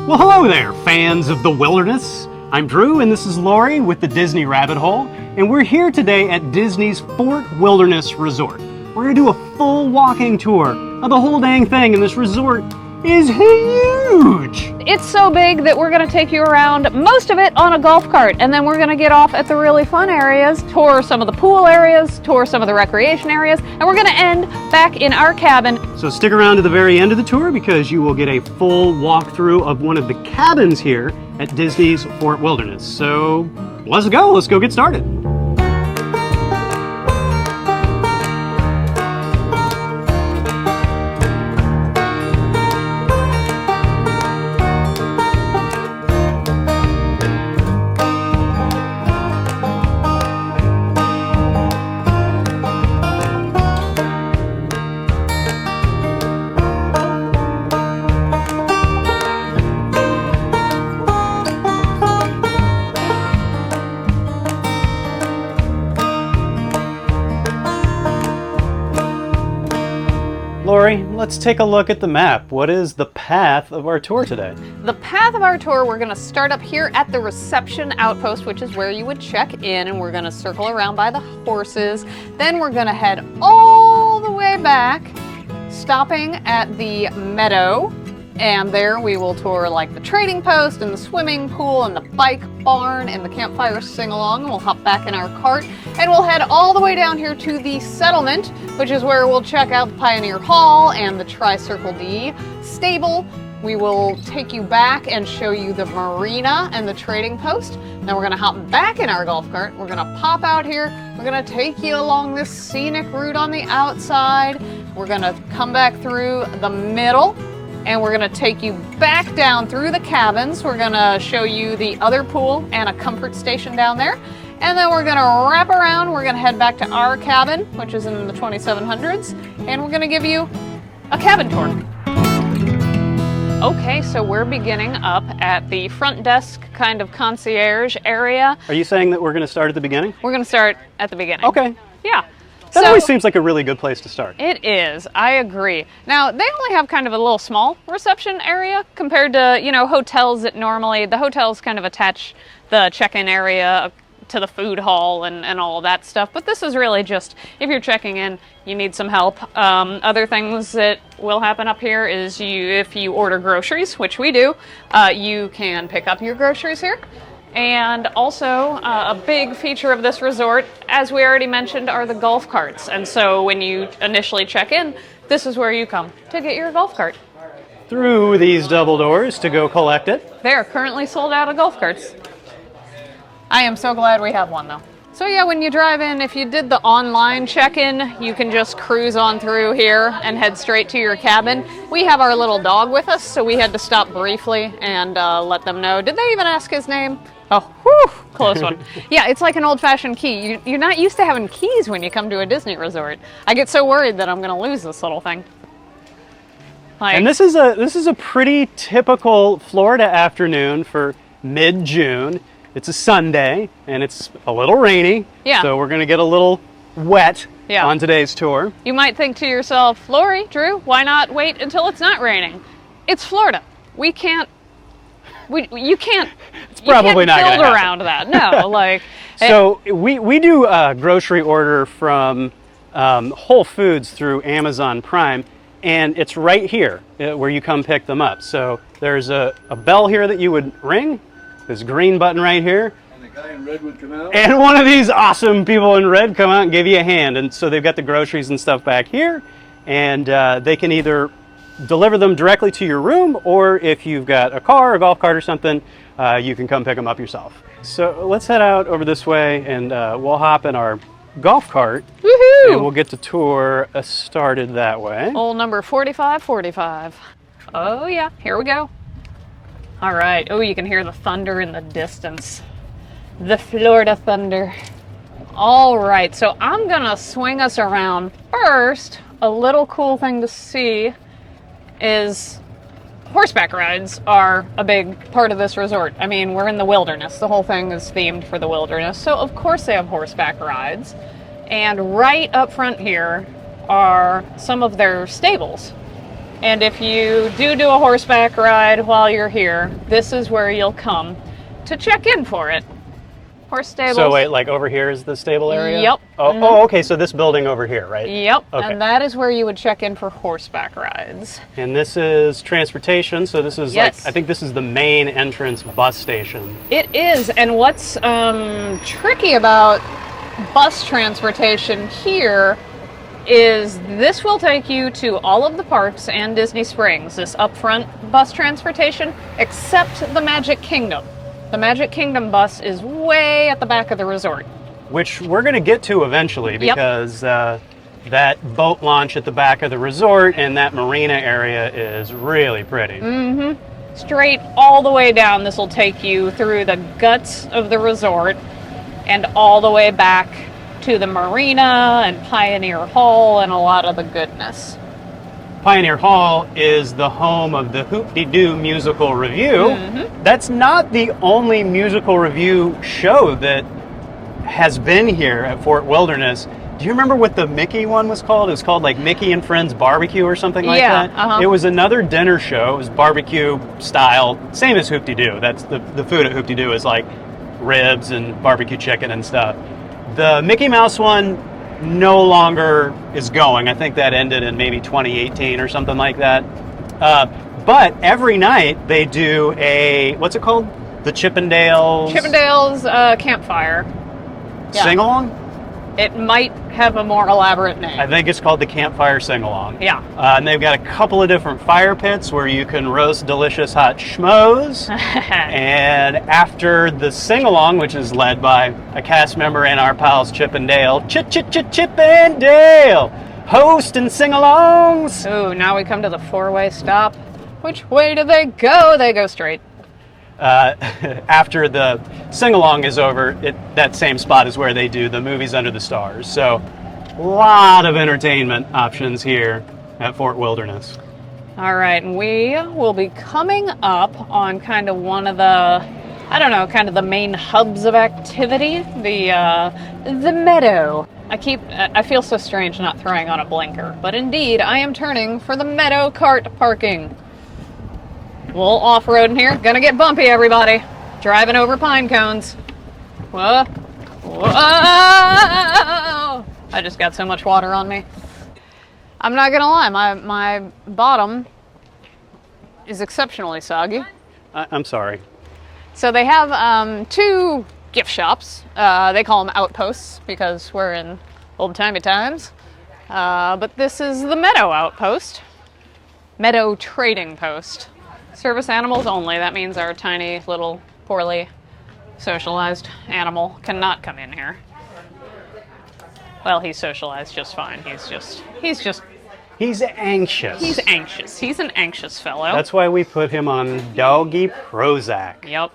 Well, hello there, fans of the wilderness. I'm Drew, and this is Lori with the Disney Rabbit Hole, and we're here today at Disney's Fort Wilderness Resort. We're going to do a full walking tour of the whole dang thing, and this resort is huge! It's so big that we're going to take you around most of it on a golf cart, and then we're going to get off at the really fun areas, tour some of the pool areas, tour some of the recreation areas, and we're going to end back in our cabin. So stick around to the very end of the tour because you will get a full walkthrough of one of the cabins here at Disney's Fort Wilderness. So let's go get started. Lori, let's take a look at the map. What is the path of our tour today? The path of our tour, we're going to start up here at the reception outpost, which is where you would check in, and we're going to circle around by the horses. Then we're going to head all the way back, stopping at the Meadow, and there we will tour like the trading post and the swimming pool and the bike barn and the campfire sing-along, and we'll hop back in our cart and we'll head all the way down here to the settlement, which is where we'll check out the Pioneer Hall and the Tri-Circle D stable. We will take you back and show you the marina and the trading post. Then we're gonna hop back in our golf cart. We're gonna pop out here. We're gonna take you along this scenic route on the outside. We're gonna come back through the middle, and we're gonna take you back down through the cabins. We're gonna show you the other pool and a comfort station down there. And then we're gonna wrap around. We're gonna head back to our cabin, which is in the 2700s, and we're gonna give you a cabin tour. Okay, so we're beginning up at the front desk kind of concierge area. Are you saying that we're going to start at the beginning? We're gonna start at the beginning. Okay. Yeah. That always seems like a really good place to start. It is, I agree. Now, they only have kind of a little small reception area compared to, hotels that normally, the hotels kind of attach the check-in area to the food hall and all of that stuff. But this is really just, if you're checking in, you need some help. Other things that will happen up here is if you order groceries, which we do, you can pick up your groceries here. And also, a big feature of this resort, as we already mentioned, are the golf carts. And so when you initially check in, this is where you come to get your golf cart. Through these double doors to go collect it. They are currently sold out of golf carts. I am so glad we have one, though. So yeah, when you drive in, if you did the online check-in, you can just cruise on through here and head straight to your cabin. We have our little dog with us, so we had to stop briefly and let them know. Did they even ask his name? Oh, whew, close one. Yeah, it's like an old-fashioned key. You're not used to having keys when you come to a Disney resort. I get so worried that I'm going to lose this little thing. And this is a pretty typical Florida afternoon for mid-June. It's a Sunday, and it's a little rainy, so we're going to get a little wet on today's tour. You might think to yourself, Lori, Drew, why not wait until it's not raining? It's Florida. You can't. It's probably not going to happen. Around that. No, like. So we do a grocery order from Whole Foods through Amazon Prime, and it's right here where you come pick them up. So there's a bell here that you would ring. This green button right here. And the guy in red would come out. And one of these awesome people in red come out and give you a hand. And so they've got the groceries and stuff back here. And they can either deliver them directly to your room, or if you've got a car, a golf cart or something, you can come pick them up yourself. So let's head out over this way, and we'll hop in our golf cart. Woohoo! And we'll get the tour started that way. Old number 4545. Oh yeah, here we go. All right. Oh, you can hear the thunder in the distance. The Florida thunder. All right, so I'm gonna swing us around. First, a little cool thing to see is horseback rides are a big part of this resort. I mean, we're in the wilderness. The whole thing is themed for the wilderness. So of course they have horseback rides. And right up front here are some of their stables. And if you do a horseback ride while you're here, this is where you'll come to check in for it. Horse stables. So wait, like over here is the stable area? Yep. Oh, okay, so this building over here, right? Yep, Okay. and that is where you would check in for horseback rides. And this is transportation, so this is Yes. like, I think this is the main entrance bus station. It is, and what's tricky about bus transportation here is this will take you to all of the parks and Disney Springs, this upfront bus transportation, except the Magic Kingdom. The Magic Kingdom bus is way at the back of the resort. Which we're going to get to eventually Yep. because that boat launch at the back of the resort and that marina area is really pretty. Straight all the way down, this will take you through the guts of the resort and all the way back to the marina and Pioneer Hall and a lot of the goodness. Pioneer Hall is the home of the Hoop-de-Doo musical review. That's not the only musical review show that has been here at Fort Wilderness. Do you remember what the Mickey one was called? It was called like Mickey and Friends Barbecue or something like Yeah, that. It was another dinner show. It was barbecue style, same as Hoop-de-Doo. That's the food at Hoop-de-Doo is like ribs and barbecue chicken and stuff. The Mickey Mouse one no longer is going. I think that ended in maybe 2018 or something like that. But every night they do what's it called? The Chippendales Campfire. Yeah. Sing-along? It might have a more elaborate name. I think it's called the Campfire Sing-along. Yeah. And they've got a couple of different fire pits where you can roast delicious hot schmoes. And after the sing-along, which is led by a cast member and our pals Chip and Dale, Chip and Dale, host and sing-alongs. Ooh, now we come to the four-way stop. Which way do they go? They go straight. After the sing-along is over, that same spot is where they do the Movies Under the Stars. So, a lot of entertainment options here at Fort Wilderness. All right, and we will be coming up on kind of one of the, kind of the main hubs of activity, the Meadow. I feel so strange not throwing on a blinker, but indeed, I am turning for the Meadow cart parking. A little off-road in here. Gonna get bumpy, everybody. Driving over pine cones. Whoa. Whoa. I just got so much water on me. I'm not gonna lie, my bottom is exceptionally soggy. I'm sorry. So they have two gift shops. They call them outposts because we're in old-timey times. But this is the Meadow Outpost. Meadow Trading Post. Service animals only. That means our tiny little poorly socialized animal cannot come in here. Well, he's socialized just fine. He's anxious. He's anxious. He's an anxious fellow. That's why we put him on Doggy Prozac. Yep.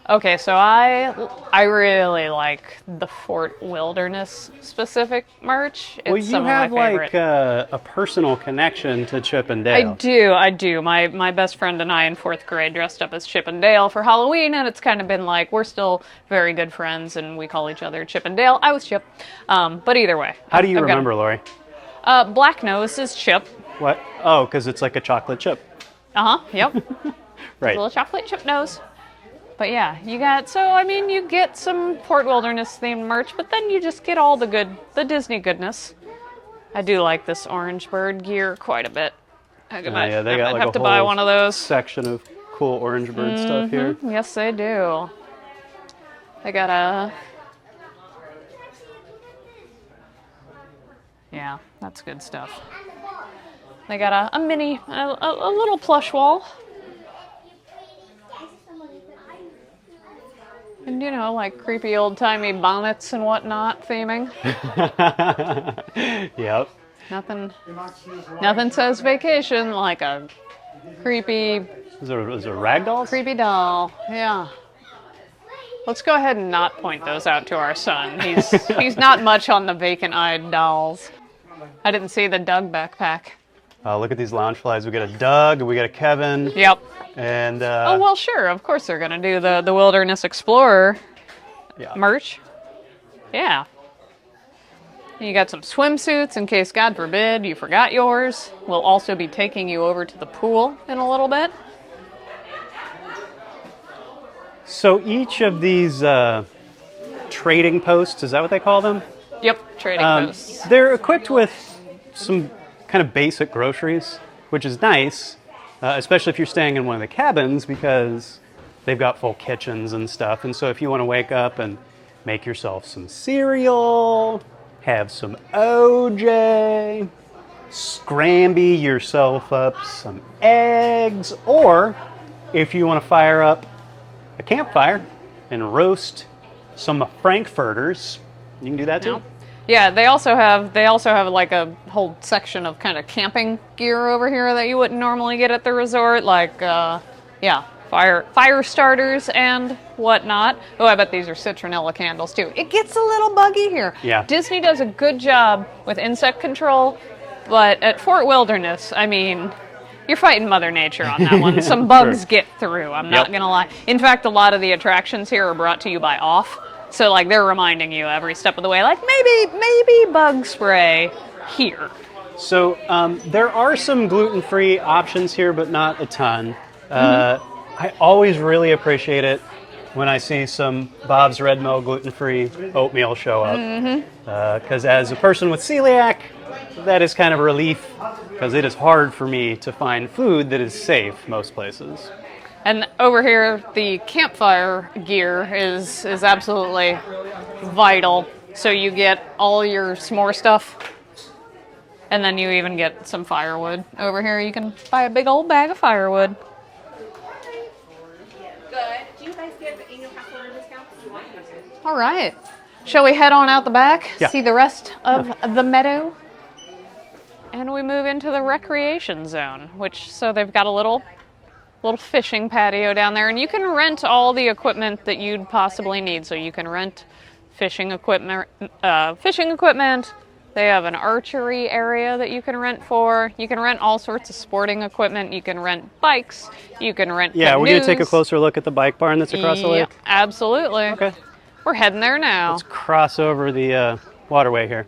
Okay, so I really like the Fort Wilderness specific merch. It's Well, you have my favorite. like a personal connection to Chip and I Dale. do. My best friend and I in 4th grade dressed up as Chip and Dale for Halloween, and it's kind of been like we're still very good friends, and we call each other Chip and Dale. I was Chip, but either way. How do you remember, Lori? Black Nose is Chip. What? Oh, because it's like a chocolate chip. Yep. Right. Little chocolate chip nose. But yeah, you get some Fort Wilderness themed merch, but then you just get all the Disney goodness. I do like this orange bird gear quite a bit. I They got like have a to buy whole one of those. section of cool orange bird stuff here. Yes, they do. They got yeah, that's good stuff. They got a mini, a little plush wall. And like creepy old-timey bonnets and whatnot theming. Yep. Nothing says vacation like a creepy... Is it rag dolls? Creepy doll, yeah. Let's go ahead and not point those out to our son. He's not much on the vacant-eyed dolls. I didn't see the Doug backpack. Look at these lounge flies. We got a Doug, we got a Kevin. Yep. And oh, well, sure. Of course they're going to do the Wilderness Explorer merch. Yeah. You got some swimsuits in case, God forbid, you forgot yours. We'll also be taking you over to the pool in a little bit. So each of these trading posts, is that what they call them? Yep, trading posts. They're equipped with some kind of basic groceries, which is nice, especially if you're staying in one of the cabins because they've got full kitchens and stuff. And so if you want to wake up and make yourself some cereal, have some OJ, scramby yourself up some eggs, or if you want to fire up a campfire and roast some frankfurters, you can do that too. Yeah, they also have like a whole section of kind of camping gear over here that you wouldn't normally get at the resort, like fire starters and whatnot. Oh, I bet these are citronella candles too. It gets a little buggy here. Yeah. Disney does a good job with insect control, but at Fort Wilderness, I mean, you're fighting Mother Nature on that one. Some bugs get through, I'm not gonna lie. In fact, a lot of the attractions here are brought to you by Off. So like they're reminding you every step of the way, like maybe bug spray here. So there are some gluten-free options here, but not a ton. I always really appreciate it when I see some Bob's Red Mill gluten-free oatmeal show up. Because as a person with celiac, that is kind of a relief because it is hard for me to find food that is safe most places. And over here, the campfire gear is absolutely vital. So you get all your s'more stuff, and then you even get some firewood. Over here, you can buy a big old bag of firewood. Good. Do you guys give annual pass holder discounts? All right. Shall we head on out the back, Yeah. see the rest of the meadow? And we move into the recreation zone, so they've got a little fishing patio down there, and you can rent all the equipment that you'd possibly need. So you can rent fishing equipment. They have an archery area that you can rent for. You can rent all sorts of sporting equipment. You can rent bikes. You can rent Yeah, we're going to take a canoes. closer look at the bike barn that's across the lake. Absolutely. Okay. We're heading there now. Let's cross over the waterway here.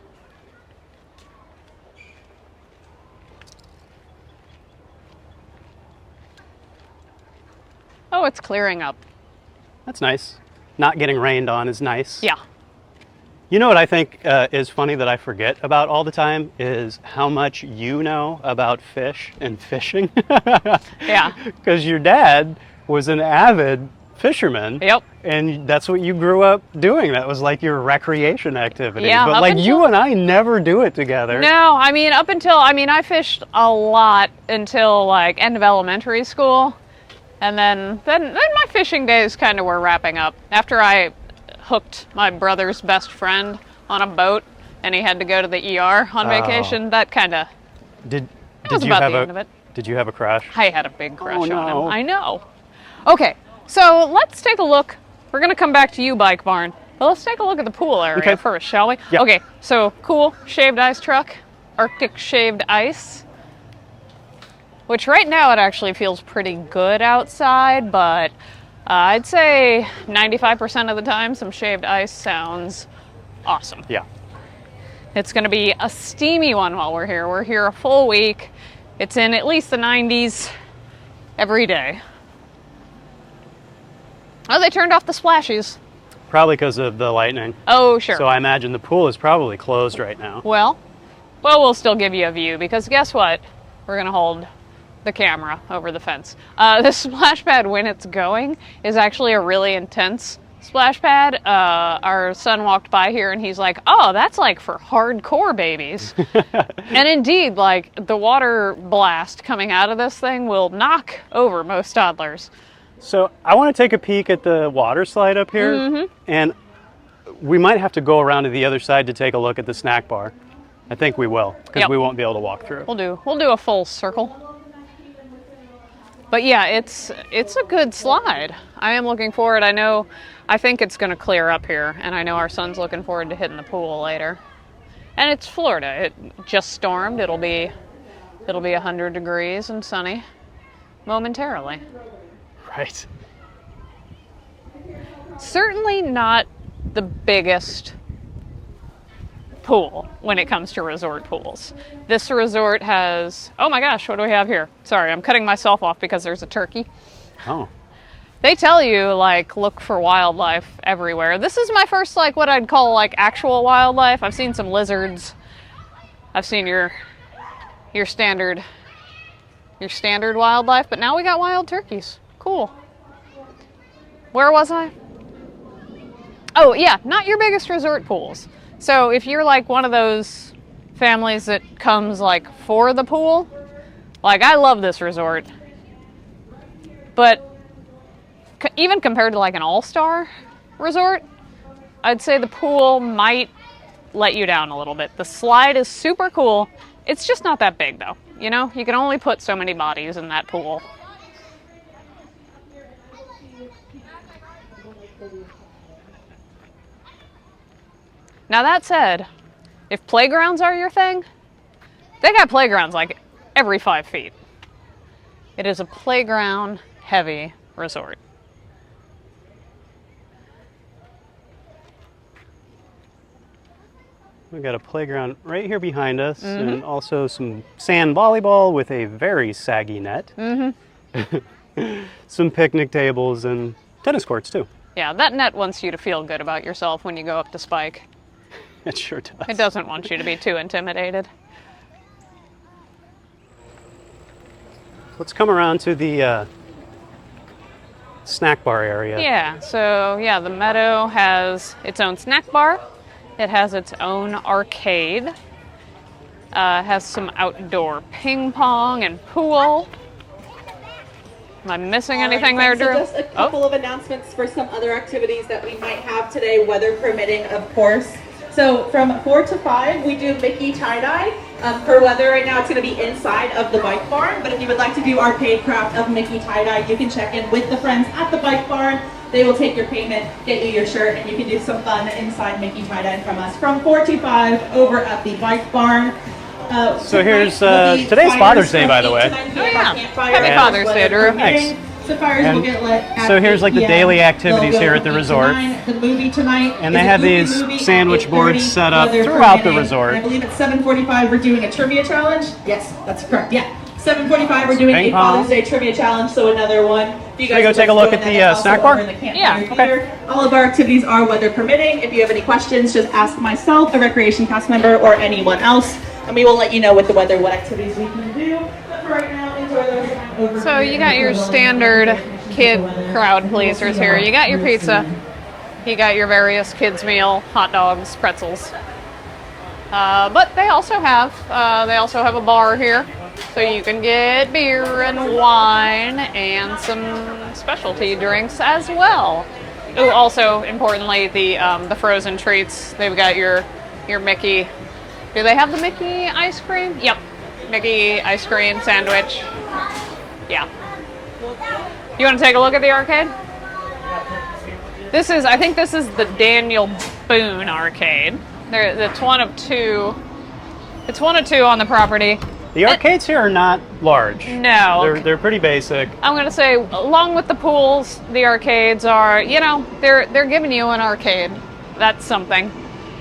Oh, it's clearing up. That's nice. Not getting rained on is nice. Yeah. You know what I think is funny that I forget about all the time is how much you know about fish and fishing. Yeah. Because your dad was an avid fisherman. Yep. And that's what you grew up doing. That was like your recreation activity. Yeah, but up like you until- and I never do it together. No, I mean, I fished a lot until like end of elementary school. And then my fishing days kind of were wrapping up. After I hooked my brother's best friend on a boat and he had to go to the ER on vacation, that kind of was about the end of it. Did you have a crush? I had a big crush on no. him. I know. Okay, so let's take a look. We're going to come back to you, Bike Barn. But let's take a look at the pool area first, shall we? Yep. Okay, so cool shaved ice truck, Arctic shaved ice. Which right now it actually feels pretty good outside, but I'd say 95% of the time some shaved ice sounds awesome. Yeah. It's going to be a steamy one while we're here. We're here a full week. It's in at least the 90s every day. Oh, they turned off the splashies. Probably because of the lightning. Oh, sure. So I imagine the pool is probably closed right now. Well, we'll still give you a view because guess what? We're going to hold the camera over the fence. The splash pad when it's going is actually a really intense splash pad. Our son walked by here and he's like, oh, that's like for hardcore babies. And indeed, like the water blast coming out of this thing will knock over most toddlers. So I want to take a peek at the water slide up here, and we might have to go around to the other side to take a look at the snack bar. I think we will, because we won't be able to walk through. We'll do a full circle. But yeah, it's a good slide. I am looking forward. I think it's going to clear up here, and I know our son's looking forward to hitting the pool later. And it's Florida. It just stormed. It'll be 100 degrees and sunny momentarily. Right. Certainly not the biggest pool. when it comes to resort pools. This resort has, oh my gosh, what do we have here? Sorry, I'm cutting myself off because there's a turkey. Oh. They tell you, like, look for wildlife everywhere. This is my first, like, what I'd call, like, actual wildlife. I've seen some lizards. I've seen your standard wildlife, but now we got wild turkeys. Cool. Where was I? Oh, yeah, not your biggest resort pools. So if you're, like, one of those families that comes, like, for the pool, like, I love this resort. But even compared to like an all-star resort, I'd say the pool might let you down a little bit. The slide is super cool. It's just not that big though. You know, you can only put so many bodies in that pool. Now that said, if playgrounds are your thing, they got playgrounds like every 5 feet. It is a playground heavy resort. We've got a playground right here behind us, and also some sand volleyball with a very saggy net. Some picnic tables and tennis courts too. Yeah, that net wants you to feel good about yourself when you go up to spike. It sure does. It doesn't want you to be too intimidated. Let's come around to the snack bar area. Yeah, so yeah, the Meadow has its own snack bar. It has its own arcade. Has some outdoor ping pong and pool. Am I missing anything there, Drew? So just a couple of announcements for some other activities that we might have today, weather permitting, of course. So from 4 to 5, we do Mickey tie-dye. For weather right now, it's going to be inside of the bike barn. But if you would like to do arcade craft of Mickey tie-dye, you can check in with the friends at the bike barn. They will take your payment, get you your shirt, and you can do some fun inside Mickey tie-dye from us. From 4 to 5 over at the bike barn. So here's today's Father's Day, by the way. Oh yeah, happy Father's Day, Drew. Thanks. So fires will get lit at So here's like the 8 daily p.m. activities They'll go here at the from 8 to resort. 9. The movie tonight And is they a have goofy these movie at sandwich boards 8:30, set up weather throughout the permitting. resort. I believe at 7:45 we're doing a trivia challenge. Yes, that's correct. Yeah. 7:45 we're doing Ping a pong. Father's Day trivia challenge, so another one. If you Should we go would take a like look to at join the, that, it's snack also bar? over in the campfire Yeah, okay. theater. All of our activities are weather permitting. If you have any questions, just ask myself, a recreation cast member, or anyone else, and we will let you know with the weather what activities we can do. But for right now, enjoy those time over. So you got your standard kid crowd pleasers here. You got your pizza. You got your various kids meal, hot dogs, pretzels. But they also have a bar here, so you can get beer and wine and some specialty drinks as well. Ooh, also importantly, the frozen treats. They've got your Mickey. Do they have the Mickey ice cream? Yep, Mickey ice cream sandwich. Yeah. You want to take a look at the arcade? I think this is the Daniel Boone arcade. It's one of two. It's one of two on the property. The arcades here are not large. No. They're pretty basic. I'm going to say, along with the pools, the arcades are, they're giving you an arcade. That's something.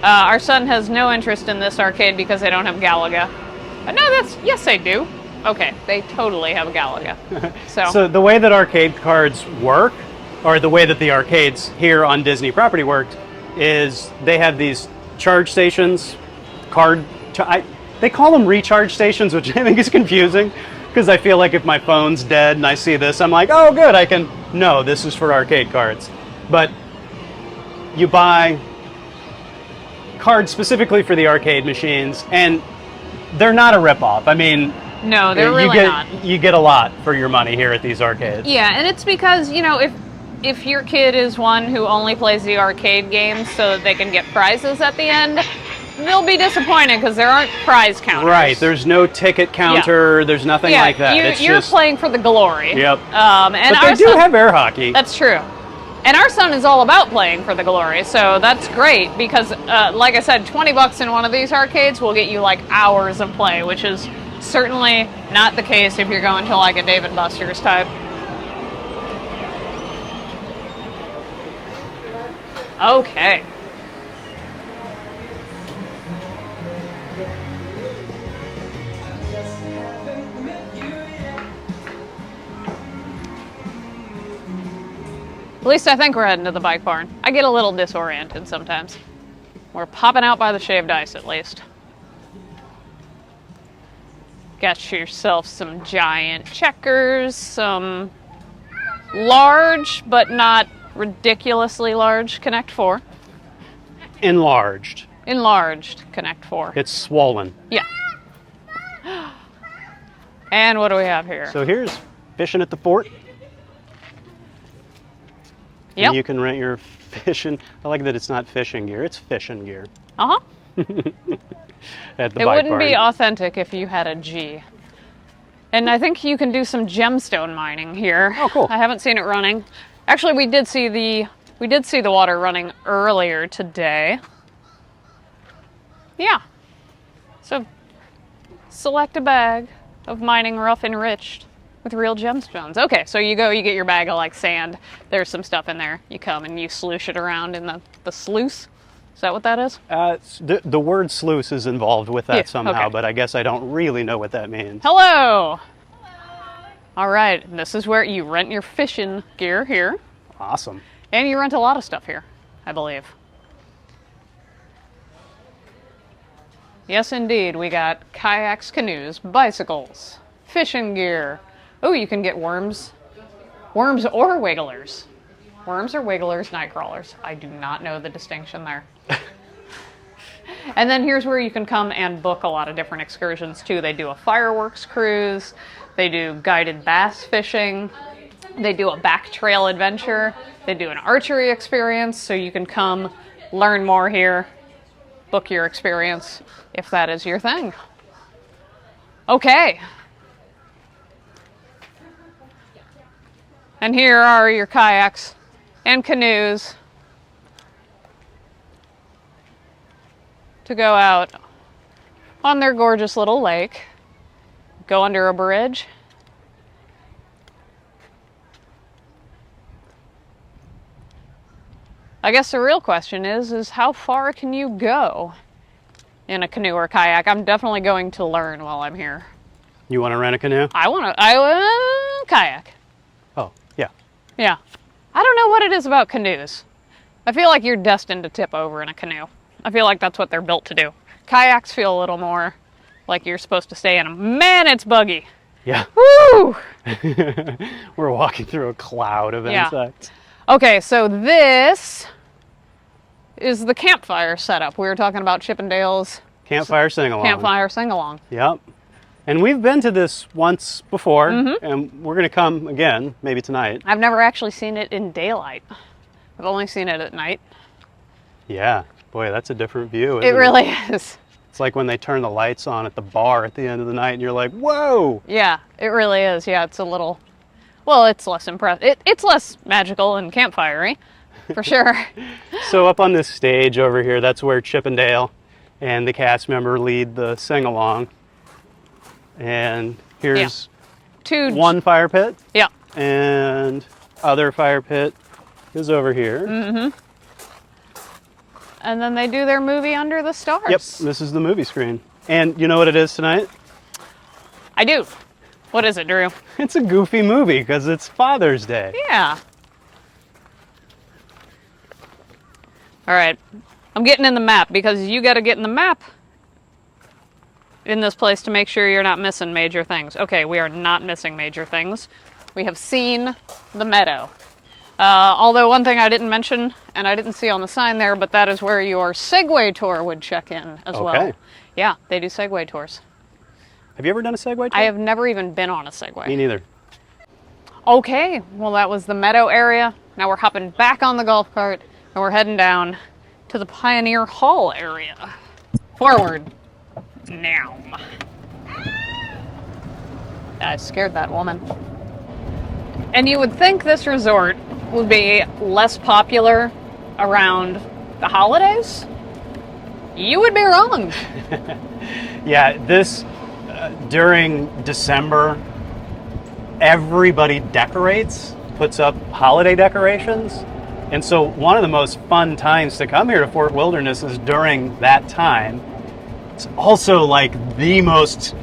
Our son has no interest in this arcade because they don't have Galaga. Yes, they do. Okay, they totally have Galaga. So the way that arcade cards work, or the way that the arcades here on Disney property worked, is they have these charge stations, they call them recharge stations, which I think is confusing, because I feel like if my phone's dead and I see this, I'm like, oh good, no, this is for arcade cards. But you buy cards specifically for the arcade machines, and they're not a ripoff. I mean, no, they're really not. You get a lot for your money here at these arcades. Yeah, and it's because, if your kid is one who only plays the arcade games so that they can get prizes at the end, they'll be disappointed because there aren't prize counters. Right, there's no ticket counter, there's nothing like that. You're playing for the glory. Yep. And but they do have air hockey. That's true. And our son is all about playing for the glory, so that's great because, like I said, $20 in one of these arcades will get you like hours of play, which is certainly not the case if you're going to like a Dave & Buster's type. Okay. At least I think we're heading to the bike barn. I get a little disoriented sometimes. We're popping out by the shaved ice at least. Get yourself some giant checkers, some large but not ridiculously large Connect 4. Enlarged. Enlarged Connect 4. It's swollen. Yeah. And what do we have here? So here's fishing at the fort. Yep. And you can rent your fishing. I like that it's not fishing gear, it's fishing gear. Uh-huh. At the It bike wouldn't barn. be authentic if you had a G. And I think you can do some gemstone mining here. Oh, cool. I haven't seen it running. Actually, we did see the water running earlier today. Yeah. So select a bag of mining rough enriched with real gemstones. Okay, so you go, you get your bag of like sand. There's some stuff in there. You come and you sloosh it around in the sluice. Is that what that is? The word sluice is involved with that Yeah, somehow, okay. but I guess I don't really know what that means. Hello! All right, this is where you rent your fishing gear here. Awesome. And you rent a lot of stuff here, I believe. Yes, indeed. We got kayaks, canoes, bicycles, fishing gear. Oh, you can get worms. Worms or wigglers. Worms or wigglers, night crawlers. I do not know the distinction there. And then here's where you can come and book a lot of different excursions too. They do a fireworks cruise. They do guided bass fishing. They do a back trail adventure. They do an archery experience, so you can come learn more here, book your experience if that is your thing. Okay. And here are your kayaks and canoes to go out on their gorgeous little lake, go under a bridge. I guess the real question is how far can you go in a canoe or kayak? I'm definitely going to learn while I'm here. You want to rent a canoe? I want to kayak. Oh, yeah. Yeah. I don't know what it is about canoes. I feel like you're destined to tip over in a canoe. I feel like that's what they're built to do. Kayaks feel a little more like you're supposed to stay in them. Man, it's buggy. Yeah. Woo! We're walking through a cloud of Yeah. insects. Okay, so this is the campfire setup. We were talking about Chippendale's Campfire sing-along. campfire sing-along. Yep. And we've been to this once before, Mm-hmm. and we're going to come again, maybe tonight. I've never actually seen it in daylight. I've only seen it at night. Yeah. Boy, that's a different view. It isn't really is. It's like when they turn the lights on at the bar at the end of the night, and you're like, whoa! Yeah, it really is. Yeah, it's a little... Well, it's less impressive. It's less magical and campfire-y, for sure. So up on this stage over here, that's where Chippendale and the cast member lead the sing-along. And here's one fire pit, Yeah. and other fire pit is over here. Mm-hmm. And then they do their movie Under the Stars. Yep, this is the movie screen. And you know what it is tonight? I do. What is it, Drew? It's a goofy movie because it's Father's Day. Yeah. All right. I'm getting in the map because you got to get in the map in this place to make sure you're not missing major things. Okay, we are not missing major things. We have seen the Meadow. Although one thing I didn't mention, and I didn't see on the sign there, but that is where your Segway tour would check in as well. Okay. Yeah, they do Segway tours. Have you ever done a Segway tour? I have never even been on a Segway. Me neither. Okay, well that was the Meadow area. Now we're hopping back on the golf cart and we're heading down to the Pioneer Hall area. Forward. Now. I scared that woman. And you would think this resort would be less popular around the holidays. You would be wrong. Yeah, this, during December, everybody decorates, puts up holiday decorations. And so one of the most fun times to come here to Fort Wilderness is during that time. It's also like the most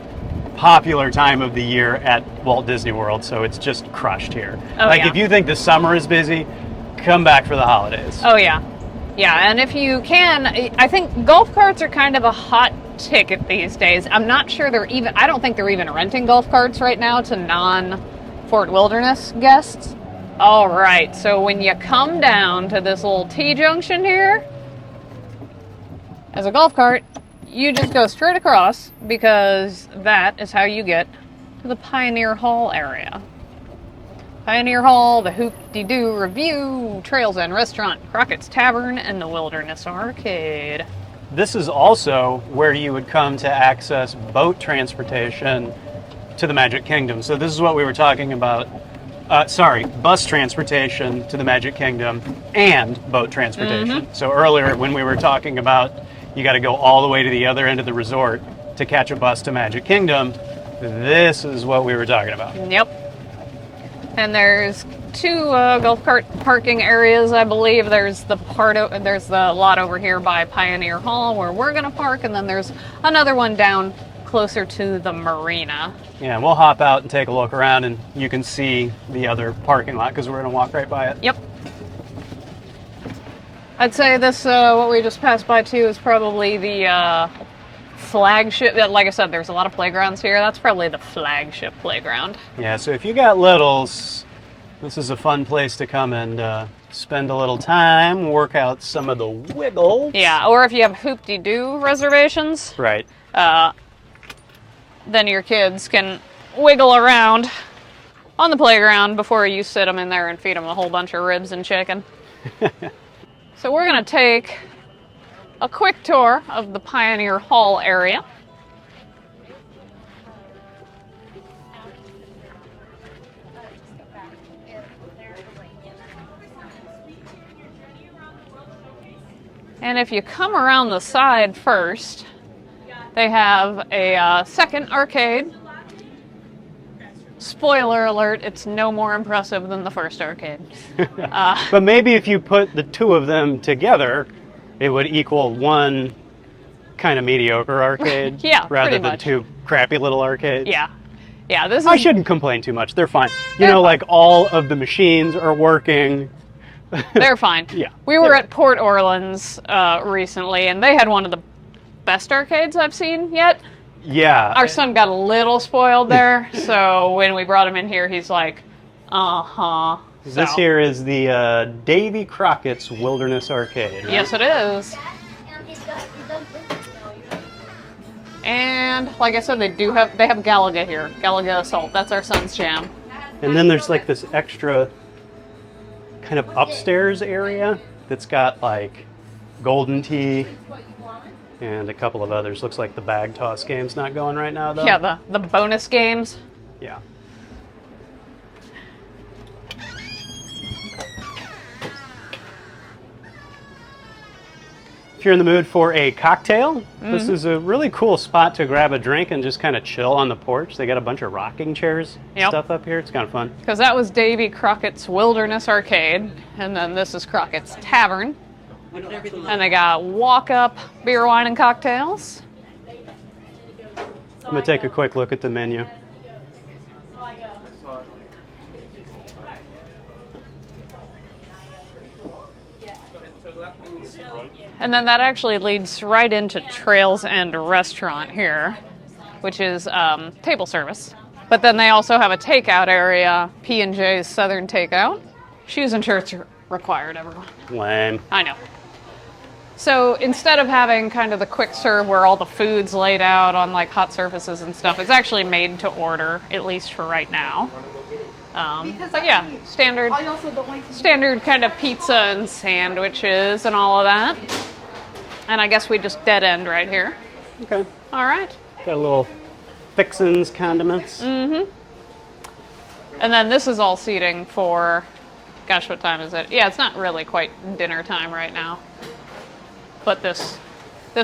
popular time of the year at Walt Disney World, so it's just crushed here. Oh, like yeah. if you think the summer is busy, come back for the holidays. Oh yeah. Yeah, and if you can, I think golf carts are kind of a hot ticket these days. I'm not sure I don't think they're even renting golf carts right now to non-Fort Wilderness guests. All right, so when you come down to this little T-junction here, as a golf cart, you just go straight across because that is how you get to the Pioneer Hall area. Pioneer Hall, the Hoop-de-Doo Review, Trails End Restaurant, Crockett's Tavern, and the Wilderness Arcade. This is also where you would come to access boat transportation to the Magic Kingdom. So this is what we were talking about. Bus transportation to the Magic Kingdom and boat transportation. Mm-hmm. So earlier when we were talking about you got to go all the way to the other end of the resort to catch a bus to Magic Kingdom, this is what we were talking about. Yep. And there's two golf cart parking areas, I believe. There's the lot over here by Pioneer Hall where we're going to park, and then there's another one down closer to the marina. Yeah, we'll hop out and take a look around, and you can see the other parking lot because we're going to walk right by it. Yep. I'd say this, what we just passed by too, is probably the flagship. Like I said, there's a lot of playgrounds here. That's probably the flagship playground. Yeah, so if you got littles, this is a fun place to come and spend a little time, work out some of the wiggles. Yeah, or if you have Hoop-de-Doo reservations. Right. Then your kids can wiggle around on the playground before you sit them in there and feed them a whole bunch of ribs and chicken. So we're going to take a quick tour of the Pioneer Hall area. And if you come around the side first, they have a second arcade. Spoiler alert, it's no more impressive than the first arcade. But maybe if you put the two of them together, it would equal one kind of mediocre arcade. Yeah, rather pretty than much. two crappy little arcades. Yeah. Yeah, this is... I shouldn't complain too much. They're fine. They're fine. Like all of the machines are working. They're fine. Yeah. We were at Port Orleans recently, and they had one of the best arcades I've seen yet. Yeah. Our son got a little spoiled there, so when we brought him in here, he's like, uh-huh. This So- here is the Davy Crockett's Wilderness Arcade. Right? Yes, it is. And like I said, they have Galaga here. Galaga Assault. That's our son's jam. And then there's like this extra kind of upstairs area that's got like Golden Tee and a couple of others. Looks like the bag toss game's not going right now though. Yeah, the bonus games. Yeah. If you're in the mood for a cocktail, this is a really cool spot to grab a drink and just kind of chill on the porch. They got a bunch of rocking chairs stuff up here. It's kind of fun. Because that was Davy Crockett's Wilderness Arcade, and then this is Crockett's Tavern. And they got walk-up beer, wine, and cocktails. I'm going to take a quick look at the menu. And then that actually leads right into Trails End Restaurant here, which is table service. But then they also have a takeout area, P&J's Southern Takeout. Shoes and shirts are required, everyone. Lame. I know. So instead of having kind of the quick serve where all the food's laid out on like hot surfaces and stuff, it's actually made to order, at least for right now. But yeah, standard kind of pizza and sandwiches and all of that. And I guess we just dead end right here. Okay. All right. Got a little fixins, condiments. And then this is all seating for, gosh, what time is it? Yeah, it's not really quite dinner time right now. But this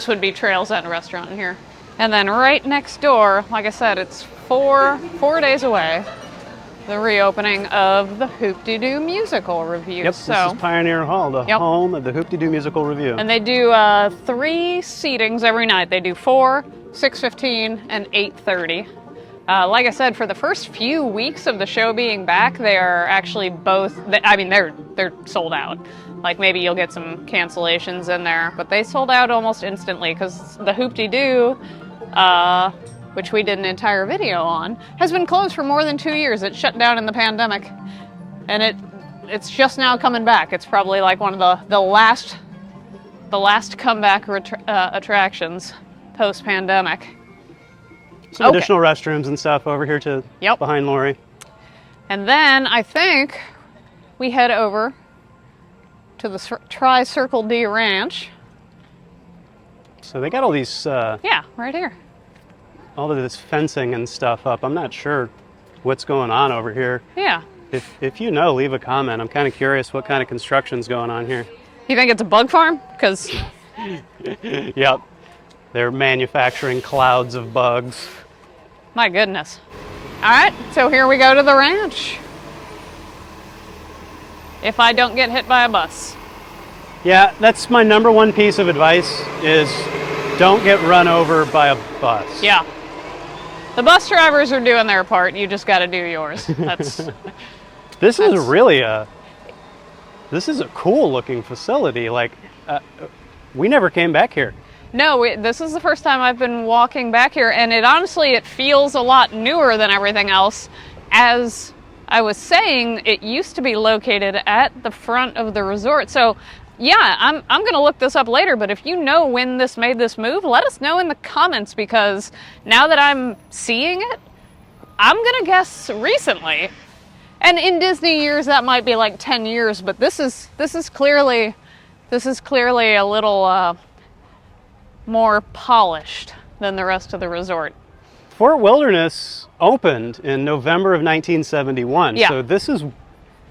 would be Trails End Restaurant here. And then right next door, like I said, it's four days away, the reopening of the Hoop-de-Doo Musical Review. Yep, this is Pioneer Hall, the home of the Hoop-de-Doo Musical Review. And they do 3 seatings every night. They do 4, 6:15, and 8:30. Like I said, for the first few weeks of the show being back, they are actually both, I mean, they're sold out. Like maybe you'll get some cancellations in there, but they sold out almost instantly because the Hoop-Dee-Doo, which we did an entire video on, has been closed for more than 2 years. It shut down in the pandemic, and it's just now coming back. It's probably like one of the last comeback attractions post-pandemic. Some additional restrooms and stuff over here to behind Lori. And then I think we head over to the Tri-Circle D Ranch. So they got all these... yeah, right here. All of this fencing and stuff up. I'm not sure what's going on over here. Yeah. If you know, leave a comment. I'm kind of curious what kind of construction's going on here. You think it's a bug farm? Because... Yep. They're manufacturing clouds of bugs. My goodness. All right, so here we go to the ranch. If I don't get hit by a bus. Yeah, that's my number one piece of advice is don't get run over by a bus. Yeah. The bus drivers are doing their part. You just got to do yours. This is really this is a cool looking facility. Like, we never came back here. No, this is the first time I've been walking back here, and it feels a lot newer than everything else. As I was saying, it used to be located at the front of the resort. So, yeah, I'm going to look this up later, but if you know when this made this move, let us know in the comments, because now that I'm seeing it, I'm going to guess recently. And in Disney years, that might be like 10 years, but this is clearly a little more polished than the rest of the resort. Fort Wilderness opened in November of 1971. Yeah. So this is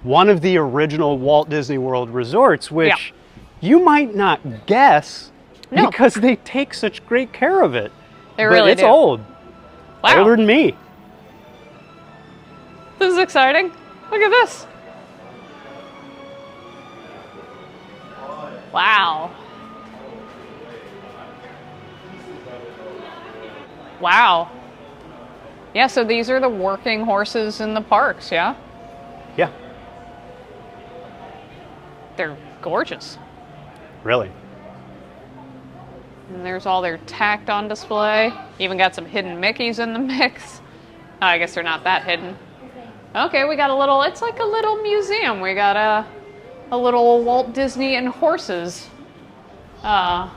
one of the original Walt Disney World resorts, which you might not guess because they take such great care of it. They really it's do. old. Wow. Older than me. This is exciting. Look at this. Wow. Wow. Yeah, so these are the working horses in the parks, yeah? Yeah. They're gorgeous. Really. And there's all their tacked on display. Even got some hidden Mickeys in the mix. Oh, I guess they're not that hidden. Okay, we got it's like a little museum. We got a little Walt Disney and horses. Yeah.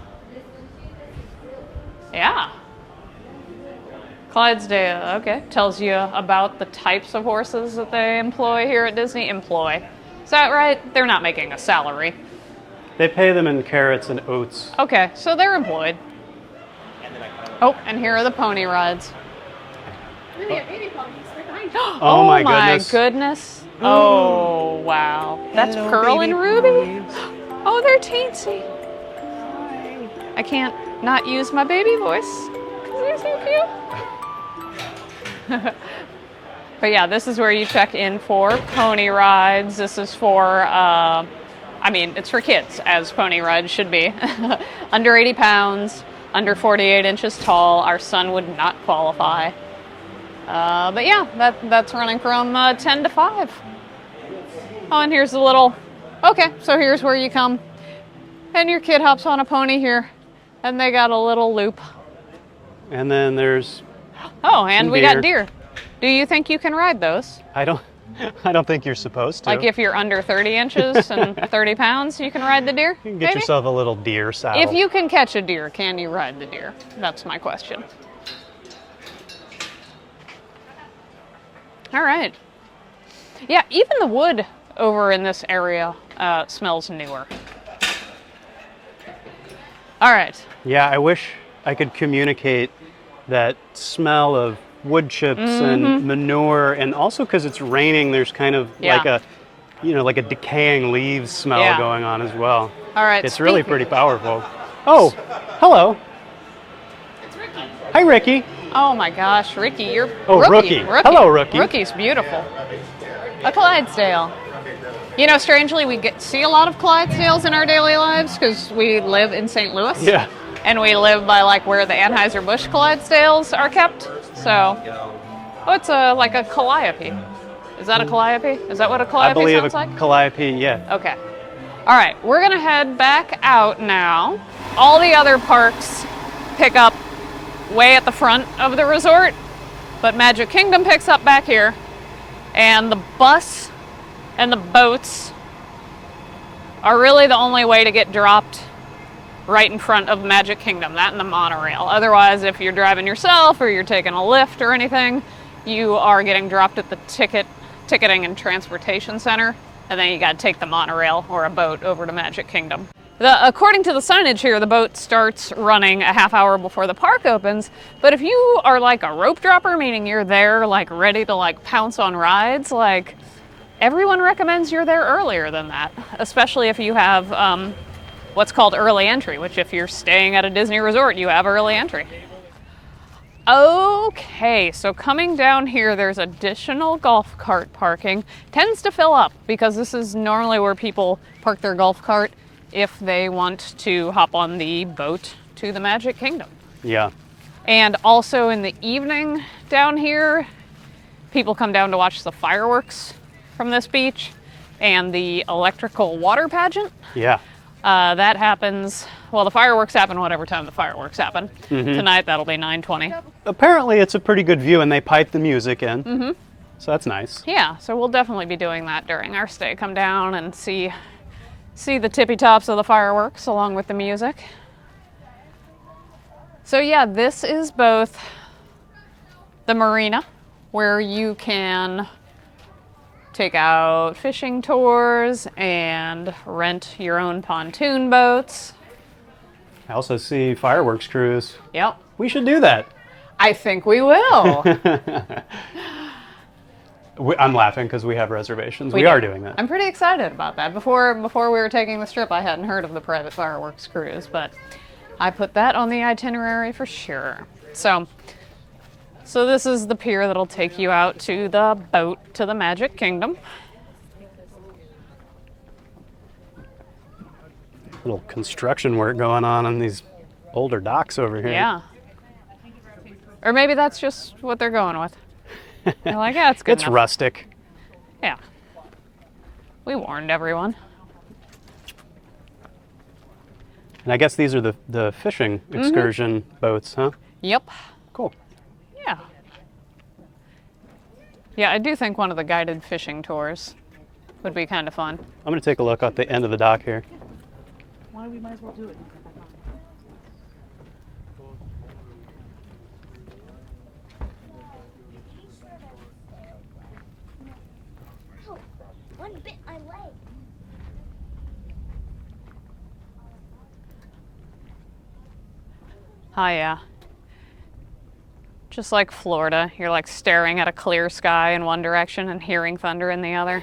Clydesdale, okay. Tells you about the types of horses that they employ here at Disney. Employ. Is that right? They're not making a salary. They pay them in carrots and oats. Okay, so they're employed. Oh, and here are the pony rides. Oh my goodness. Oh, wow. That's Pearl and Ruby. Oh, they're teensy. I can't not use my baby voice because they're so cute. But yeah, this is where you check in for pony rides. This is for, it's for kids, as pony rides should be. Under 80 pounds, under 48 inches tall. Our son would not qualify. But yeah, that's running from 10 to 5. Oh, and here's the little, okay, so here's where you come. And your kid hops on a pony here, and they got a little loop. And then there's... Oh, and we got deer. Do you think you can ride those? I don't think you're supposed to. Like if you're under 30 inches and 30 pounds, you can ride the deer? You can get yourself a little deer saddle. If you can catch a deer, can you ride the deer? That's my question. All right. Yeah, even the wood over in this area smells newer. All right. Yeah, I wish I could communicate that smell of wood chips and manure, and also because it's raining, there's kind of like a decaying leaves smell going on as well. All right. It's really pretty powerful. Oh, hello. It's Ricky. Hi, Ricky. Oh my gosh, Ricky, you're Rookie. Hello, Rookie. Rookie's beautiful. A Clydesdale. You know, strangely, we see a lot of Clydesdales in our daily lives because we live in St. Louis. Yeah. And we live by like where the Anheuser-Busch Clydesdales are kept. So Oh, it's like a calliope. Is that a calliope? Is that what a calliope I believe sounds a like? calliope, yeah. Okay. All right, we're gonna head back out now. All the other parks pick up way at the front of the resort, but Magic Kingdom picks up back here, and the bus and the boats are really the only way to get dropped right in front of Magic Kingdom, that and the monorail. Otherwise, if you're driving yourself or you're taking a lift or anything, you are getting dropped at the ticketing and transportation center, and then you got to take the monorail or a boat over to Magic Kingdom. According to the signage here, the boat starts running a half hour before the park opens, but if you are like a rope dropper, meaning you're there like ready to like pounce on rides, like everyone recommends you're there earlier than that, especially if you have what's called early entry, which if you're staying at a Disney resort, you have early entry. Okay, so coming down here, there's additional golf cart parking. Tends to fill up because this is normally where people park their golf cart if they want to hop on the boat to the Magic Kingdom. Yeah. And also in the evening down here, people come down to watch the fireworks from this beach and the electrical water pageant. Yeah. That happens, well, the fireworks happen whatever time the fireworks happen. Tonight, that'll be 9:20. Apparently, it's a pretty good view, and they pipe the music in. So that's nice. Yeah, so we'll definitely be doing that during our stay. Come down and see the tippy tops of the fireworks along with the music. So yeah, this is both the marina, where you can take out fishing tours and rent your own pontoon boats. I also see fireworks crews. Yep. We should do that. I think we will. I'm laughing because we have reservations. We do. are doing that. I'm pretty excited about that. Before we were taking this trip, I hadn't heard of the private fireworks cruise, but I put that on the itinerary for sure. So this is the pier that'll take you out to the boat to the Magic Kingdom. Little construction work going on these older docks over here. Yeah. Or maybe that's just what they're going with. They're like, yeah, it's good It's enough. rustic. Yeah. We warned everyone. And I guess these are the fishing excursion boats, huh? Yep. Cool. Yeah. Yeah, I do think one of the guided fishing tours would be kind of fun. I'm going to take a look at the end of the dock here. Why we might as well do it. One bit my leg. Oh yeah. Just like Florida, you're like staring at a clear sky in one direction and hearing thunder in the other.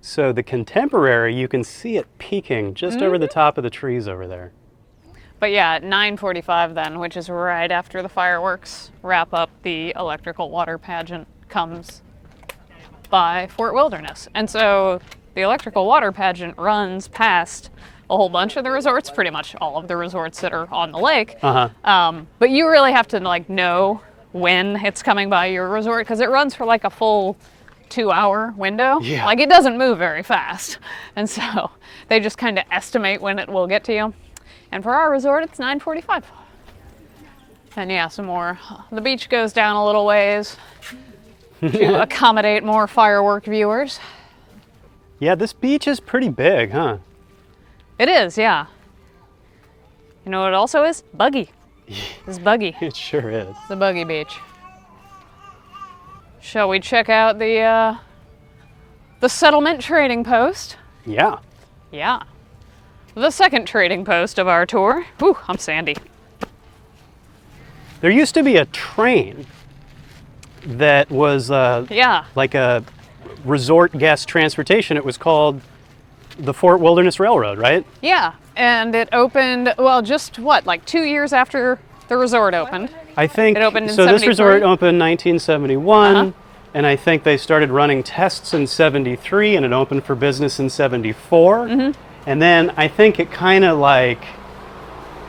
So the Contemporary, you can see it peeking just over the top of the trees over there. But yeah, at 9:45 then, which is right after the fireworks wrap up, the electrical water pageant comes by Fort Wilderness. And so the electrical water pageant runs past a whole bunch of the resorts, pretty much all of the resorts that are on the lake. But you really have to like know when it's coming by your resort because it runs for like a full 2-hour window. Yeah. Like it doesn't move very fast. And so they just kind of estimate when it will get to you. And for our resort, it's 9:45. And yeah, some more. The beach goes down a little ways to accommodate more firework viewers. Yeah, this beach is pretty big, huh? It is, yeah. You know what it also is? Buggy. It's buggy. It sure is. The buggy beach. Shall we check out the settlement trading post? Yeah. Yeah. The second trading post of our tour. Whew, I'm sandy. There used to be a train that was Yeah. like a resort guest transportation. It was called the Fort Wilderness Railroad, right? Yeah. And it opened, well, just what, like 2 years after the resort opened? I think It opened in so. This 73? resort opened 1971, Uh-huh. and I think they started running tests in 73, and it opened for business in 74. And then I think it kind of like,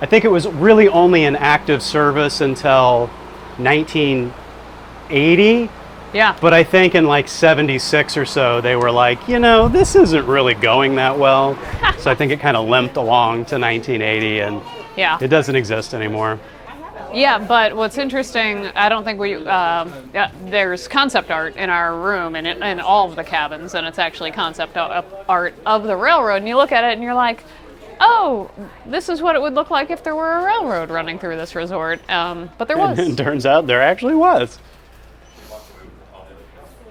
I think it was really only in active service until 1980. Yeah. But I think in like 76 or so, they were like, this isn't really going that well. So I think it kind of limped along to 1980, and Yeah. it doesn't exist anymore. Yeah, but what's interesting, I don't think there's concept art in our room and in all of the cabins, and it's actually concept art of the railroad. And you look at it and you're like, oh, this is what it would look like if there were a railroad running through this resort. But there was. And it turns out there actually was.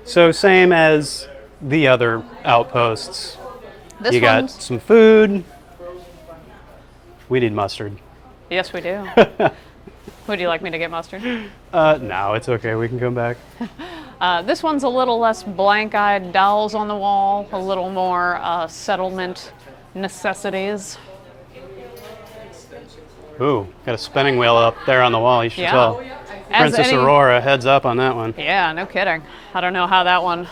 So same as the other outposts. You got some food. We need mustard. Yes, we do. Would you like me to get mustard? No, it's okay. We can come back. This one's a little less blank-eyed dolls on the wall, a little more settlement necessities. Ooh, got a spinning wheel up there on the wall. You should Yeah. tell. Princess Aurora, heads up on that one. Yeah, no kidding. I don't know how that one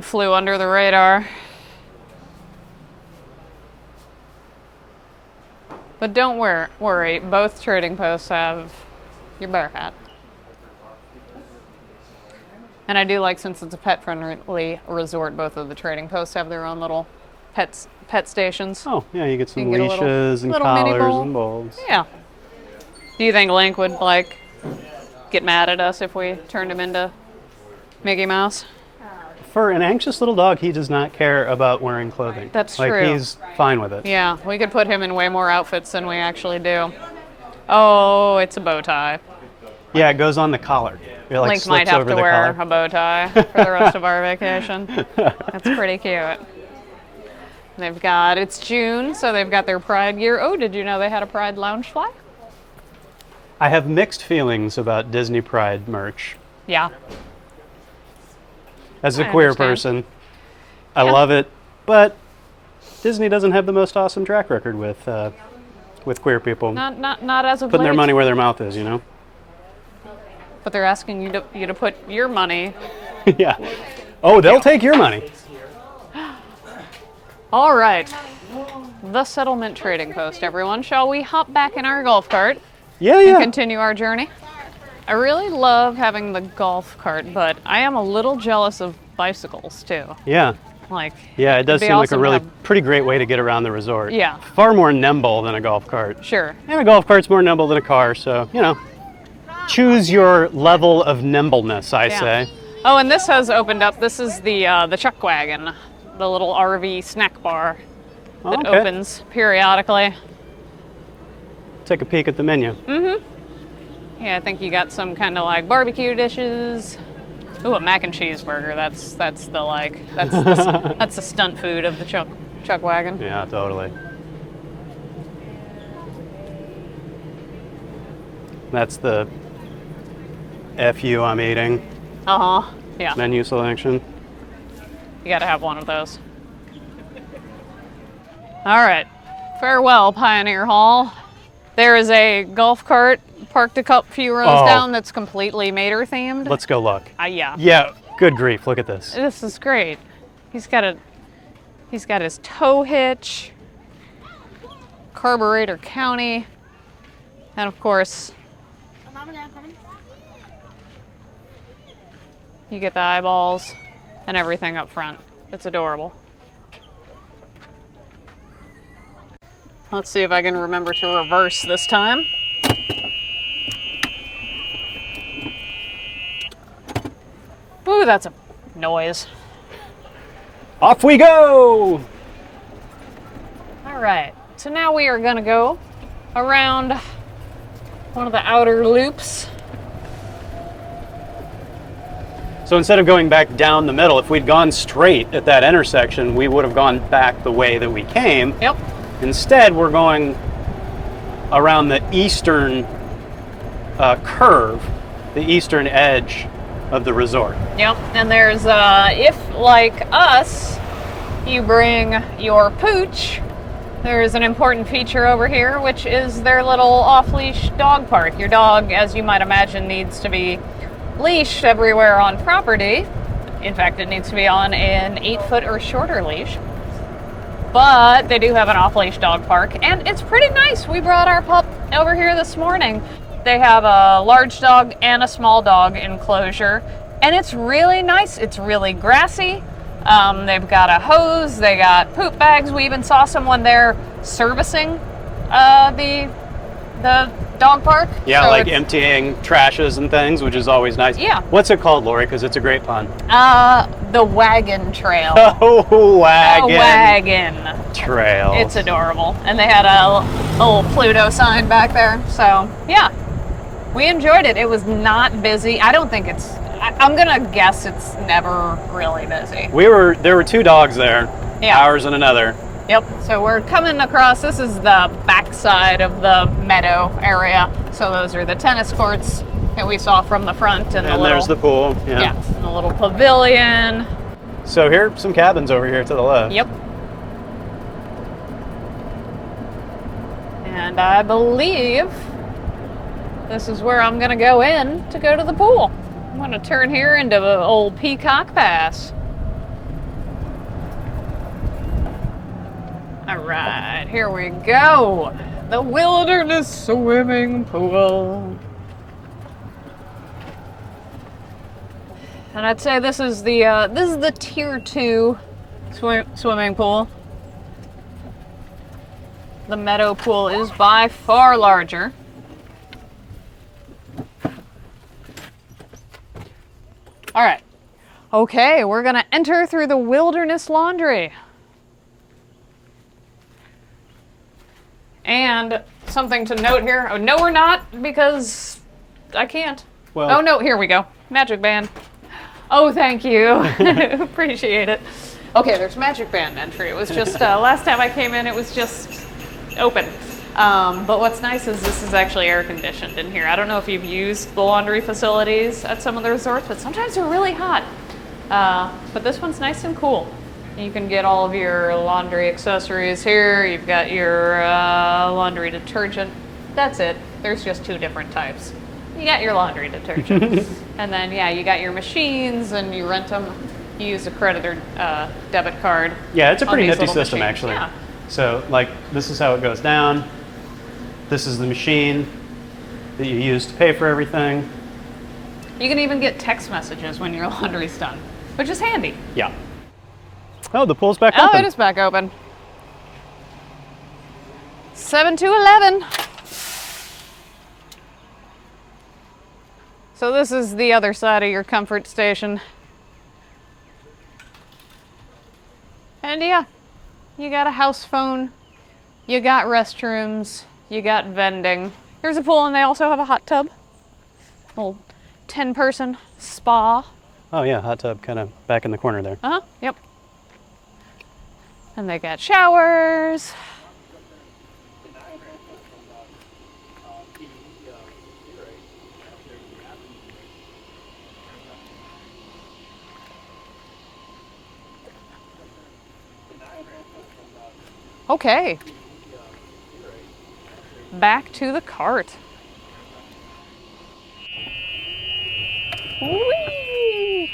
flew under the radar. But don't worry, both trading posts have your bear hat. And I do like, since it's a pet-friendly resort, both of the trading posts have their own little pet stations. Oh, yeah, you get some You can get a leashes and little mini collars bowl. and bowls. Yeah. Do you think Link would, get mad at us if we turned him into Mickey Mouse? For an anxious little dog, he does not care about wearing clothing. That's true. He's fine with it. Yeah, we could put him in way more outfits than we actually do. Oh, it's a bow tie. Yeah, it goes on the collar. It Link might have to wear a bow tie for the rest of our vacation. That's pretty cute. They've got, it's June, so they've got their Pride gear. Oh, did you know they had a Pride lounge flag? I have mixed feelings about Disney Pride merch. Yeah. As a I queer understand. person, I love it, but Disney doesn't have the most awesome track record with queer people Not as of putting their late. money where their mouth is, But they're asking you to put your money. Yeah. Oh, they'll take your money. All right. The settlement trading post, everyone. Shall we hop back in our golf cart Yeah, and yeah. continue our journey? I really love having the golf cart, but I am a little jealous of bicycles too. Yeah. Yeah, it does it'd be seem like a awesome to really have- pretty great way to get around the resort. Yeah. Far more nimble than a golf cart. Sure. And a golf cart's more nimble than a car, so, choose your level of nimbleness, I say. Oh, and this has opened up. This is the Chuck Wagon, the little RV snack bar that Okay. opens periodically. Take a peek at the menu. Yeah, I think you got some kind of barbecue dishes. Ooh, a mac and cheese burger. That's the stunt food of the Chuck Wagon. Yeah, totally. That's the FU I'm eating Yeah, menu selection. you got to have one of those. All right, farewell, Pioneer Hall. There is a golf cart parked a few rows down that's completely Mater themed. Let's go look. Yeah. Yeah, good grief, look at this. This is great. He's got his tow hitch, Carburetor County, and of course, you get the eyeballs and everything up front. It's adorable. Let's see if I can remember to reverse this time. Ooh, that's a noise. Off we go! All right, so now we are gonna go around one of the outer loops. So instead of going back down the middle, if we'd gone straight at that intersection, we would have gone back the way that we came. Yep. Instead, we're going around the eastern curve, the eastern edge of the resort. Yep, and there's, if like us, you bring your pooch, there's an important feature over here, which is their little off-leash dog park. Your dog, as you might imagine, needs to be leashed everywhere on property. In fact, it needs to be on an 8-foot or shorter leash. But they do have an off-leash dog park, and it's pretty nice. We brought our pup over here this morning. They have a large dog and a small dog enclosure, and it's really nice. It's really grassy. They've got a hose, they got poop bags. We even saw someone there servicing the dog park. Yeah, So like it's- emptying trashes and things, which is always nice. Yeah. What's it called, Lori? Because it's a great pun. The wagon trail. Oh, wagon. A wagon Trail. It's adorable. And they had a little Pluto sign back there. So, yeah. We enjoyed it. It was not busy. I don't think it's... I'm going to guess it's never really busy. There were 2 dogs there. Yeah. Ours and another. Yep. So we're coming across... This is the backside of the Meadow area. So those are the tennis courts that we saw from the front. And the there's the pool. Yeah. Yeah. And the little pavilion. So here are some cabins over here to the left. Yep. And I believe this is where I'm going to go in to go to the pool. I'm going to turn here into the old Peacock Pass. All right, here we go. The Wilderness Swimming Pool. And I'd say this is the tier 2 swimming pool. The Meadow pool is by far larger. All right. Okay, we're gonna enter through the Wilderness Laundry. And something to note here. Oh, no, we're not, because I can't. Well, Oh, no, here we go. Magic band. Oh, thank you. Appreciate it. Okay, there's magic band entry. It was just, last time I came in, it was just open. But what's nice is this is actually air conditioned in here. I don't know if you've used the laundry facilities at some of the resorts, but sometimes they're really hot. But this one's nice and cool. You can get all of your laundry accessories here. You've got your laundry detergent. That's it. There's just 2 different types. You got your laundry detergent. And then, yeah, you got your machines and you rent them. You use a credit or debit card. yeah, it's a on pretty these nifty little system, machines. actually. Yeah. So, like, this is how it goes down. This is the machine that you use to pay for everything. You can even get text messages when your laundry's done, which is handy. Yeah. Oh, the pool's back Oh, open. it is back open. 7 to 11. So this is the other side of your comfort station. And yeah, you got a house phone, you got restrooms, you got vending. There's a pool and they also have a hot tub. Little 10-person spa. Oh, yeah, hot tub kind of back in the corner there. Uh-huh, yep. And they got showers. Okay. Back to the cart. Whee!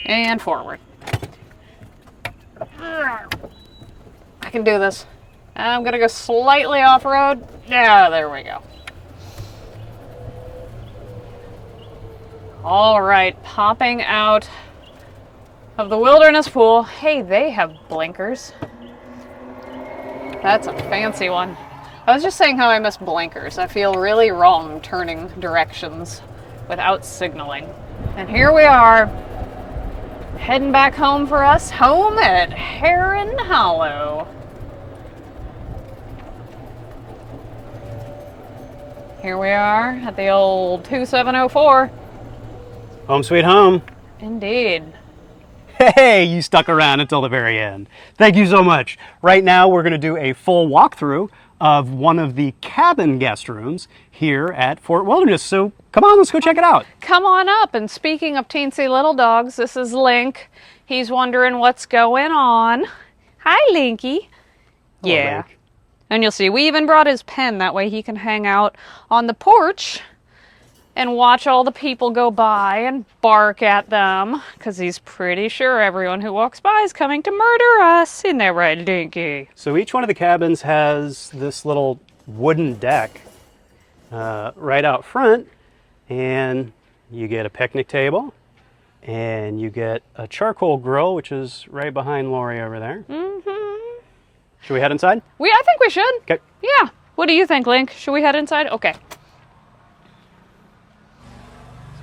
And forward. I can do this. I'm gonna go slightly off-road. Yeah, there we go. All right, popping out of the wilderness pool. Hey, they have blinkers. That's a fancy one. I was just saying how I miss blinkers. I feel really wrong turning directions without signaling. And here we are, heading back home for us, home at Heron Hollow. Here we are at the old 2704. Home sweet home. Indeed. Hey, you stuck around until the very end. Thank you so much. Right now, we're going to do a full walkthrough of one of the cabin guest rooms here at Fort Wilderness. So come on, let's go check it out. Come on up. And speaking of teensy little dogs, this is Link. He's wondering what's going on. Hi, Linky. Hello, Yeah. Link. And you'll see, we even brought his pen. That way he can hang out on the porch and watch all the people go by and bark at them. Because he's pretty sure everyone who walks by is coming to murder us. Isn't that right, Linky? So each one of the cabins has this little wooden deck right out front, and you get a picnic table, and you get a charcoal grill, which is right behind Lori over there. Mm-hmm. Should we head inside? I think we should. Okay. Yeah. What do you think, Link? Should we head inside? Okay.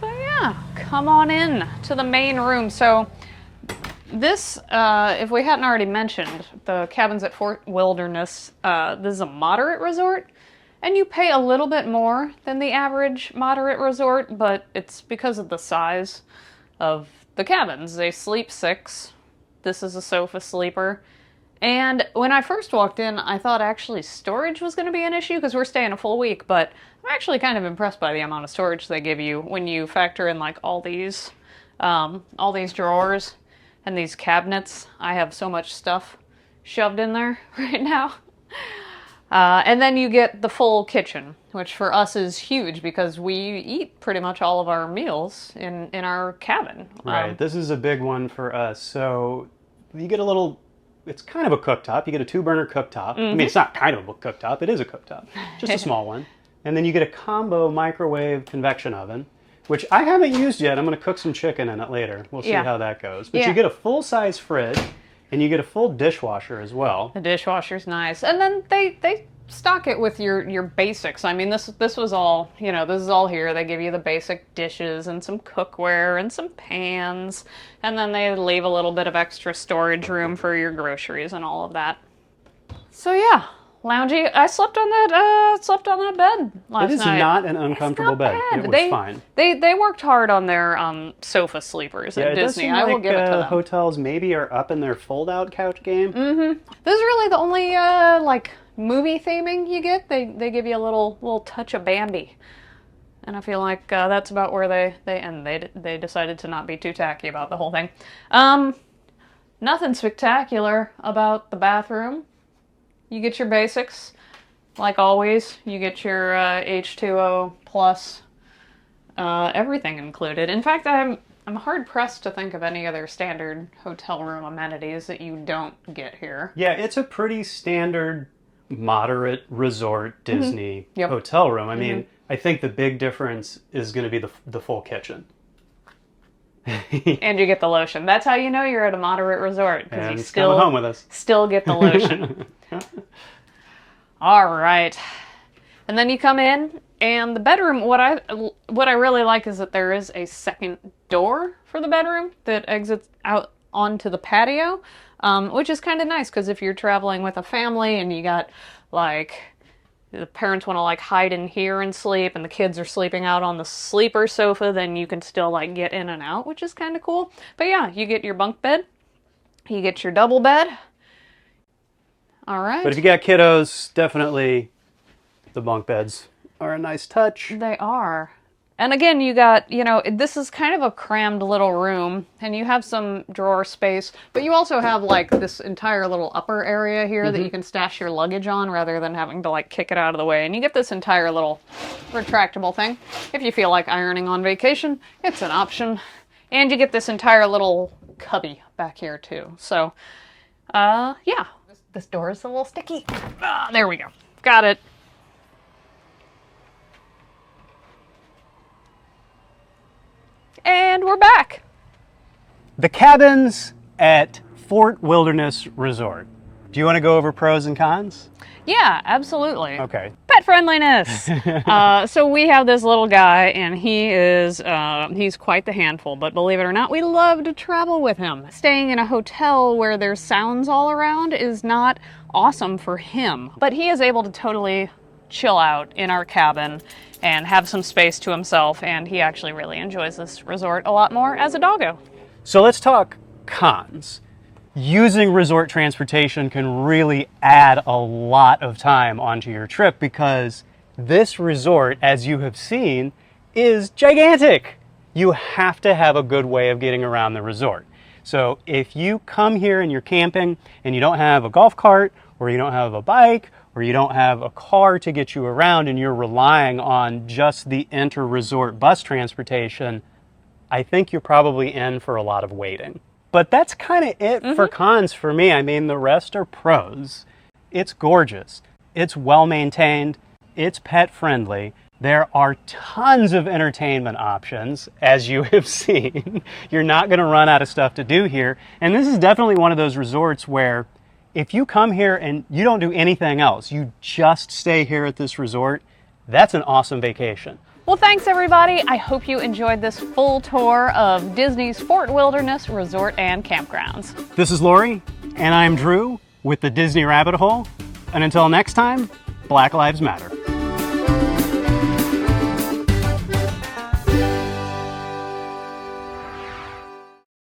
So yeah, come on in to the main room. So this, if we hadn't already mentioned, the cabins at Fort Wilderness, this is a moderate resort, and you pay a little bit more than the average moderate resort, but it's because of the size of the cabins. They sleep 6. This is a sofa sleeper. And when I first walked in, I thought actually storage was going to be an issue because we're staying a full week, but I'm actually kind of impressed by the amount of storage they give you when you factor in like all these drawers and these cabinets. I have so much stuff shoved in there right now. And then you get the full kitchen, which for us is huge because we eat pretty much all of our meals in our cabin. Right, this is a big one for us. So you get a little, it's kind of a cooktop. You get a 2-burner cooktop. I mean, it's not kind of a cooktop, it is a cooktop, just a small one. And then you get a combo microwave convection oven, which I haven't used yet. I'm going to cook some chicken in it later. We'll see how that goes. But you get a full-size fridge, and you get a full dishwasher as well. The dishwasher's nice. And then they stock it with your basics. I mean, this was all, this is all here. They give you the basic dishes and some cookware and some pans. And then they leave a little bit of extra storage room for your groceries and all of that. So yeah, loungy. I slept on that bed last night. It is not an uncomfortable bed. It was fine. They worked hard on their sofa sleepers at Disney. It does seem I will like, give it to them. hotels maybe are up in their fold-out couch game. Mm-hmm. This is really the only movie theming you get. They give you a little touch of Bambi, and I feel like that's about where they decided to not be too tacky about the whole thing. Nothing spectacular about the bathroom. You get your basics, like always. You get your H2O plus everything included. In fact, I'm hard pressed to think of any other standard hotel room amenities that you don't get here. Yeah, it's a pretty standard, moderate resort Disney hotel room. I mean, I think the big difference is going to be the full kitchen. And you get the lotion. That's how you know you're at a moderate resort, because you still coming home with us. Still get the lotion. All right, and then you come in, and the bedroom. What I really like is that there is a second door for the bedroom that exits out onto the patio, which is kind of nice because if you're traveling with a family and you got the parents want to hide in here and sleep, and the kids are sleeping out on the sleeper sofa, then you can still get in and out, which is kind of cool. But yeah, you get your bunk bed, you get your double bed. All right. But if you got kiddos, definitely the bunk beds are a nice touch. They are. And again, you got, this is kind of a crammed little room, and you have some drawer space, but you also have this entire little upper area here that you can stash your luggage on rather than having to kick it out of the way. And you get this entire little retractable thing. If you feel like ironing on vacation, it's an option. And you get this entire little cubby back here too. So, yeah. This door is a little sticky. There we go. Got it. And we're back. The cabins at Fort Wilderness Resort. Do you want to go over pros and cons? Yeah, absolutely. Okay. Pet friendliness. So we have this little guy, and he's quite the handful, but believe it or not, we love to travel with him. Staying in a hotel where there's sounds all around is not awesome for him, but he is able to totally chill out in our cabin and have some space to himself, and he actually really enjoys this resort a lot more as a doggo. So let's talk cons. Using resort transportation can really add a lot of time onto your trip because this resort, as you have seen, is gigantic. You have to have a good way of getting around the resort. So if you come here and you're camping and you don't have a golf cart, or you don't have a bike, or you don't have a car to get you around and you're relying on just the inter-resort bus transportation, I think you're probably in for a lot of waiting. But that's kind of it for cons for me. I mean, the rest are pros. It's gorgeous. It's well maintained. It's pet friendly. There are tons of entertainment options, as you have seen. You're not going to run out of stuff to do here. And this is definitely one of those resorts where if you come here and you don't do anything else, you just stay here at this resort, that's an awesome vacation. Well, thanks everybody. I hope you enjoyed this full tour of Disney's Fort Wilderness Resort and Campgrounds. This is Lori, and I'm Drew with the Disney Rabbit Hole. And until next time, Black Lives Matter.